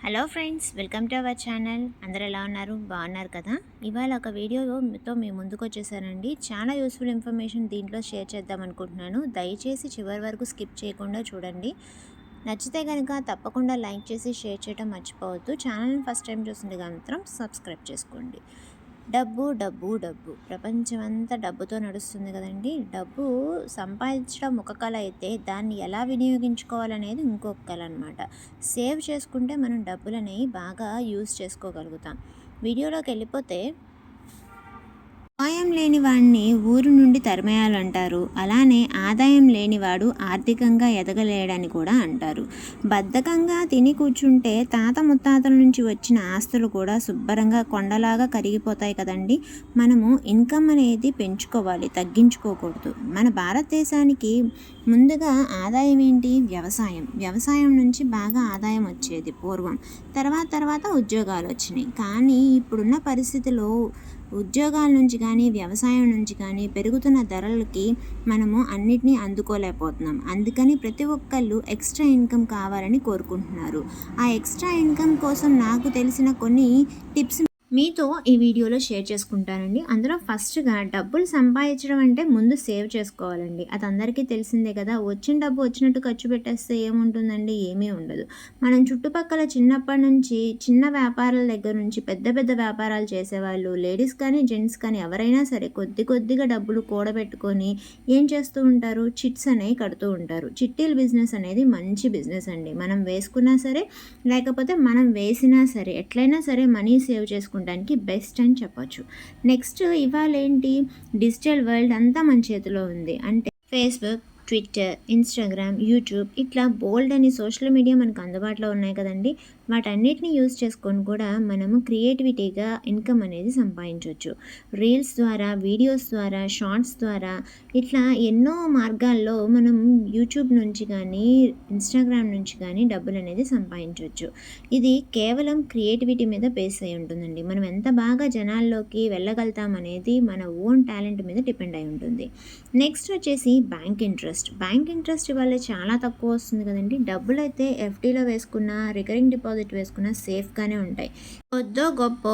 Hello friends, welcome to our channel. అందరు ఎలా ఉన్నారు? బాగున్నారు కదా? ఇవాళ ఒక వీడియోతో మీ ముందుకు వచ్చేసానండి. చాలా యూస్ఫుల్ ఇన్ఫర్మేషన్ దీంట్లో షేర్ చేద్దాం అనుకుంటున్నాను. దయచేసి చివరి వరకు స్కిప్ చేయకుండా చూడండి. నచ్చితే కనుక తప్పకుండా లైక్ చేసి షేర్ చేయడం మర్చిపోవద్దు. ఛానల్ని ఫస్ట్ టైం చూస్తుంటే మాత్రం సబ్స్క్రైబ్ చేసుకోండి. డబ్బు డబ్బు డబ్బు ప్రపంచమంతా డబ్బుతో నడుస్తుంది కదండి. డబ్బు సంపాదించడం ఒక కళ అయితే దాన్ని ఎలా వినియోగించుకోవాలనేది ఇంకొక కళ అనమాట. సేవ్ చేసుకుంటే మనం డబ్బులని బాగా యూజ్ చేసుకోగలుగుతాం. వీడియోలోకి వెళ్ళిపోతే, ఆదాయం లేని వాడిని ఊరు నుండి తరిమేయాలంటారు. అలానే ఆదాయం లేనివాడు ఆర్థికంగా ఎదగలేడని కూడా అంటారు. బద్ధకంగా తిని కూర్చుంటే తాత ముత్తాతల నుంచి వచ్చిన ఆస్తులు కూడా శుభ్రంగా కొండలాగా కరిగిపోతాయి కదండి. మనము ఇన్కమ్ అనేది పెంచుకోవాలి, తగ్గించుకోకూడదు. మన భారతదేశానికి ముందుగా ఆదాయం ఏంటి? వ్యవసాయం. వ్యవసాయం నుంచి బాగా ఆదాయం వచ్చేది పూర్వం. తర్వాత ఉద్యోగాలు వచ్చినాయి. కానీ ఇప్పుడున్న పరిస్థితిలో ఉద్యోగాల నుంచి కానీ వ్యవసాయం నుంచి కానీ పెరుగుతున్న ధరలకి మనము అన్నిటినీ అందుకోలేకపోతున్నాం. అందుకని ప్రతి ఒక్కళ్ళు ఎక్స్ట్రా ఇన్కమ్ కావాలని కోరుకుంటున్నారు. ఆ ఎక్స్ట్రా ఇన్కమ్ కోసం నాకు తెలిసిన కొన్ని టిప్స్ మీతో ఈ వీడియోలో షేర్ చేసుకుంటానండి. అందులో ఫస్ట్గా డబ్బులు సంపాదించడం అంటే ముందు సేవ్ చేసుకోవాలండి. అది అందరికీ తెలిసిందే కదా. వచ్చిన డబ్బు వచ్చినట్టు ఖర్చు పెట్టేస్తే ఏముంటుందండి? ఏమీ ఉండదు. మనం చుట్టుపక్కల చిన్నప్పటి నుంచి చిన్న వ్యాపారాల దగ్గర నుంచి పెద్ద పెద్ద వ్యాపారాలు చేసేవాళ్ళు, లేడీస్ కానీ జెంట్స్ కానీ ఎవరైనా సరే కొద్దిగా డబ్బులు కూడబెట్టుకొని ఏం చేస్తూ ఉంటారు? చిట్స్ అనేవి కడుతూ ఉంటారు. చిట్టీల బిజినెస్ అనేది మంచి బిజినెస్ అండి. మనం వేసుకున్నా సరే లేకపోతే మనం వేసినా సరే ఎట్లయినా సరే మనీ సేవ్ చేసుకుంటానికి బెస్ట్ అని చెప్పొచ్చు. నెక్స్ట్, ఇవాళ ఏంటి? డిజిటల్ వరల్డ్ అంతా మన చేతిలో ఉంది. అంటే ఫేస్బుక్, ట్విట్టర్, ఇన్స్టాగ్రామ్, యూట్యూబ్ ఇట్లా బోల్డ్ అని సోషల్ మీడియా మనకు అందుబాటులో ఉన్నాయి కదండి. వాటన్నిటిని యూజ్ చేసుకొని కూడా మనము క్రియేటివిటీగా ఇన్కమ్ అనేది సంపాదించవచ్చు. రీల్స్ ద్వారా, వీడియోస్ ద్వారా, షార్ట్స్ ద్వారా ఇట్లా ఎన్నో మార్గాల్లో మనం యూట్యూబ్ నుంచి కానీ ఇన్స్టాగ్రామ్ నుంచి కానీ డబ్బులు అనేది సంపాదించవచ్చు. ఇది కేవలం క్రియేటివిటీ మీద బేస్ అయి ఉంటుందండి. మనం ఎంత బాగా జనాల్లోకి వెళ్ళగలుగుతాం అనేది మన ఓన్ టాలెంట్ మీద డిపెండ్ అయి ఉంటుంది. నెక్స్ట్ వచ్చేసి బ్యాంక్ ఇంట్రెస్ట్ ఇవాళ చాలా తక్కువ వస్తుంది కదండి. డబ్బులు అయితే ఎఫ్డీలో వేసుకున్న, రికరింగ్ డిపాజిట్ వేసుకున్న సేఫ్గానే ఉంటాయి. కొద్దో గొప్ప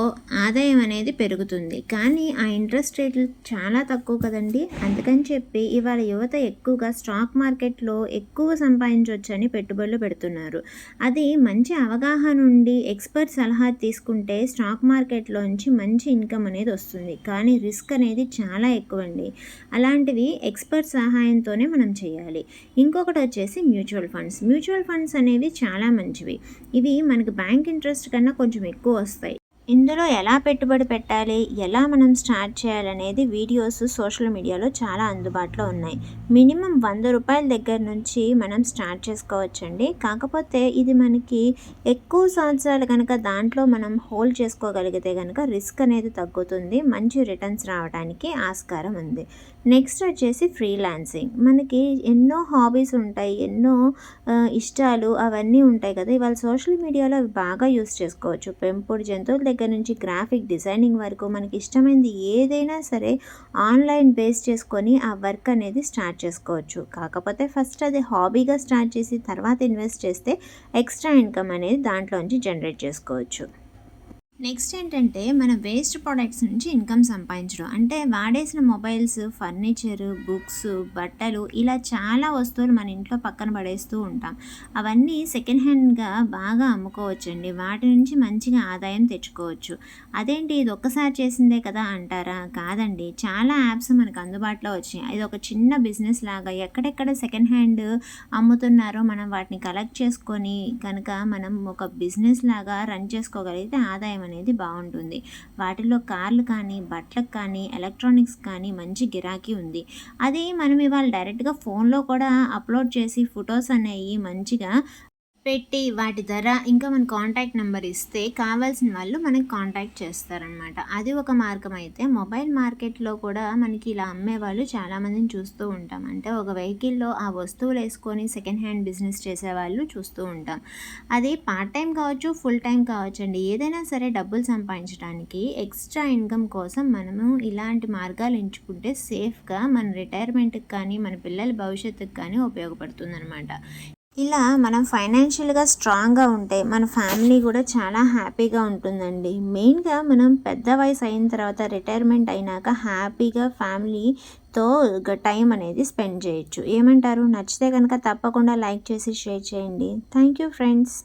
ఆదాయం అనేది పెరుగుతుంది, కానీ ఆ ఇంట్రెస్ట్ రేట్లు చాలా తక్కువ కదండి. అందుకని చెప్పి ఇవాళ యువత ఎక్కువగా స్టాక్ మార్కెట్లో ఎక్కువ సంపాదించవచ్చని పెట్టుబడులు పెడుతున్నారు. అది మంచి అవగాహన ఉండి ఎక్స్పర్ట్ సలహా తీసుకుంటే స్టాక్ మార్కెట్లోంచి మంచి ఇన్కమ్ అనేది వస్తుంది. కానీ రిస్క్ అనేది చాలా ఎక్కువ అండి. అలాంటివి ఎక్స్పర్ట్ సహాయంతోనే మనం చేయాలి. ఇంకొకటి వచ్చేసి మ్యూచువల్ ఫండ్స్ అనేవి చాలా మంచివి. ఇవి మనకి బ్యాంక్ ఇంట్రెస్ట్ కన్నా కొంచెం ఎక్కువ వస్తాయి. ఇందులో ఎలా పెట్టుబడి పెట్టాలి, ఎలా మనం స్టార్ట్ చేయాలనేది వీడియోస్ సోషల్ మీడియాలో చాలా అందుబాటులో ఉన్నాయి. మినిమం 100 రూపాయల దగ్గర నుంచి మనం స్టార్ట్ చేసుకోవచ్చండి. కాకపోతే ఇది మనకి ఎక్కువ సంవత్సరాలు కనుక దాంట్లో మనం హోల్డ్ చేసుకోగలిగితే కనుక రిస్క్ అనేది తగ్గుతుంది, మంచి రిటర్న్స్ రావడానికి ఆస్కారం ఉంది. నెక్స్ట్ వచ్చేసి ఫ్రీలాన్సింగ్. మనకి ఎన్నో హాబీస్ ఉంటాయి, ఎన్నో ఇష్టాలు అవన్నీ ఉంటాయి కదా. ఇవాళ సోషల్ మీడియాలో అవి బాగా యూస్ చేసుకోవచ్చు. పెంపుడు జంతువుల దగ్గర నుంచి గ్రాఫిక్ డిజైనింగ్ వరకు మనకి ఇష్టమైనది ఏదైనా సరే ఆన్లైన్ బేస్ చేసుకొని ఆ వర్క్ అనేది స్టార్ట్ చేసుకోవచ్చు. కాకపోతే ఫస్ట్ అది హాబీగా స్టార్ట్ చేసి తర్వాత ఇన్వెస్ట్ చేస్తే ఎక్స్ట్రా ఇన్కమ్ అనేది దాంట్లోంచి జనరేట్ చేసుకోవచ్చు. నెక్స్ట్ ఏంటంటే, మన వేస్ట్ ప్రోడక్ట్స్ నుంచి ఇన్కమ్ సంపాదించడం. అంటే వాడేసిన మొబైల్స్, ఫర్నిచర్, బుక్స్, బట్టలు ఇలా చాలా వస్తువులు మన ఇంట్లో పక్కన పడేస్తూ ఉంటాం. అవన్నీ సెకండ్ హ్యాండ్గా బాగా అమ్ముకోవచ్చండి. వాటి నుంచి మంచిగా ఆదాయం తెచ్చుకోవచ్చు. అదేంటి ఇది ఒక్కసారి చేసిందే కదా అంటారా? కాదండి, చాలా యాప్స్ మనకు అందుబాటులో వచ్చినాయి. ఇది ఒక చిన్న బిజినెస్ లాగా ఎక్కడెక్కడ సెకండ్ హ్యాండ్ అమ్ముతున్నారో మనం వాటిని కలెక్ట్ చేసుకొని కనుక మనం ఒక బిజినెస్ లాగా రన్ చేసుకోగలిగితే ఆదాయం అనేది బాగుంటుంది. వాటిలో కార్లు కానీ, బట్టలకు కానీ, ఎలక్ట్రానిక్స్ కానీ మంచి గిరాకీ ఉంది. అది మనం ఇవాళ డైరెక్ట్గా ఫోన్లో కూడా అప్లోడ్ చేసి ఫొటోస్ అనేవి మంచిగా పెట్టి వాటి ధర ఇంకా మన కాంటాక్ట్ నెంబర్ ఇస్తే కావాల్సిన వాళ్ళు మనకి కాంటాక్ట్ చేస్తారనమాట. అది ఒక మార్గం. అయితే మొబైల్ మార్కెట్లో కూడా మనకి ఇలా అమ్మేవాళ్ళు చాలామందిని చూస్తూ ఉంటాం. అంటే ఒక వెహికల్లో ఆ వస్తువులు వేసుకొని సెకండ్ హ్యాండ్ బిజినెస్ చేసేవాళ్ళు చూస్తూ ఉంటాం. అది పార్ట్ టైం కావచ్చు, ఫుల్ టైం కావచ్చు అండి. ఏదైనా సరే డబ్బులు సంపాదించడానికి ఎక్స్ట్రా ఇన్కమ్ కోసం మనము ఇలాంటి మార్గాలు ఎంచుకుంటే సేఫ్గా మన రిటైర్మెంట్కి కానీ మన పిల్లల భవిష్యత్తుకి కానీ ఉపయోగపడుతుంది అనమాట. ఇలా మనం ఫైనాన్షియల్గా స్ట్రాంగ్గా ఉంటే మన ఫ్యామిలీ కూడా చాలా హ్యాపీగా ఉంటుందండి. మెయిన్గా మనం పెద్ద వయసు అయిన తర్వాత రిటైర్మెంట్ అయినాక హ్యాపీగా ఫ్యామిలీతో టైం అనేది స్పెండ్ చేయొచ్చు. ఏమంటారు? నచ్చితే కనుక తప్పకుండా లైక్ చేసి షేర్ చేయండి. Thank you friends.